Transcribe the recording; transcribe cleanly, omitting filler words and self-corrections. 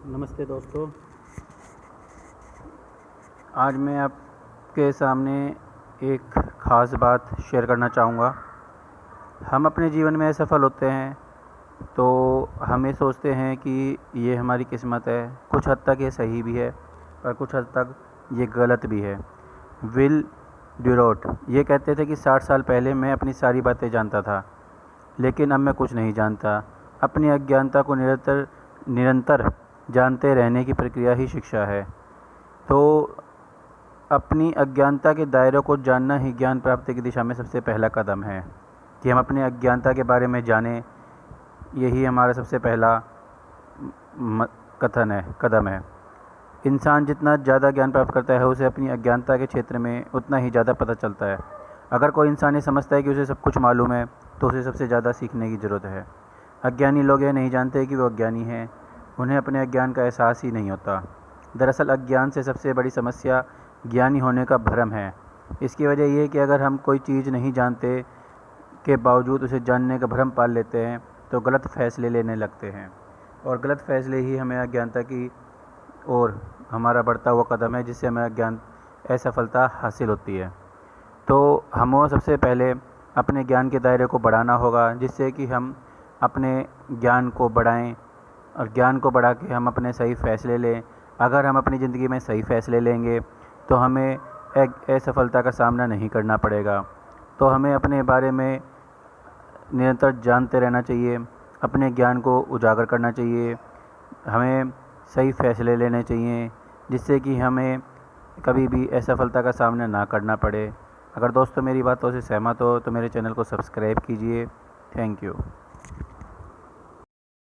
नमस्ते दोस्तों। आज मैं आपके सामने एक ख़ास बात शेयर करना चाहूँगा। हम अपने जीवन में असफल होते हैं तो हम ये सोचते हैं कि ये हमारी किस्मत है। कुछ हद तक ये सही भी है और कुछ हद तक ये गलत भी है। विल ड्यूरोट ये कहते थे कि 60 साल पहले मैं अपनी सारी बातें जानता था, लेकिन अब मैं कुछ नहीं जानता। अपनी अज्ञानता को निरंतर जानते रहने की प्रक्रिया ही शिक्षा है। तो अपनी अज्ञानता के दायरों को जानना ही ज्ञान प्राप्ति की दिशा में सबसे पहला कदम है कि हम अपने अज्ञानता के बारे में जानें। यही हमारा सबसे पहला कदम है। इंसान जितना ज़्यादा ज्ञान प्राप्त करता है, उसे अपनी अज्ञानता के क्षेत्र में उतना ही ज़्यादा पता चलता है। अगर कोई इंसान ये समझता है कि उसे सब कुछ मालूम है, तो उसे सबसे ज़्यादा सीखने की ज़रूरत है। अज्ञानी लोग यह नहीं जानते कि वो अज्ञानी हैं। उन्हें अपने अज्ञान का एहसास ही नहीं होता। दरअसल अज्ञान से सबसे बड़ी समस्या ज्ञानी होने का भ्रम है। इसकी वजह यह है कि अगर हम कोई चीज़ नहीं जानते के बावजूद उसे जानने का भ्रम पाल लेते हैं, तो गलत फैसले लेने लगते हैं, और गलत फैसले ही हमें अज्ञानता की ओर हमारा बढ़ता हुआ कदम है, जिससे हमें असफलता हासिल होती है। तो हमें सबसे पहले अपने ज्ञान के दायरे को बढ़ाना होगा, जिससे कि हम अपने ज्ञान को बढ़ाएं, और ज्ञान को बढ़ा के हम अपने सही फ़ैसले लें। अगर हम अपनी ज़िंदगी में सही फ़ैसले लेंगे तो हमें असफलता का सामना नहीं करना पड़ेगा। तो हमें अपने बारे में निरंतर जानते रहना चाहिए, अपने ज्ञान को उजागर करना चाहिए, हमें सही फ़ैसले लेने चाहिए, जिससे कि हमें कभी भी असफलता का सामना ना करना पड़े। अगर दोस्तों मेरी बातों से सहमत हो तो मेरे चैनल को सब्सक्राइब कीजिए। Thank you.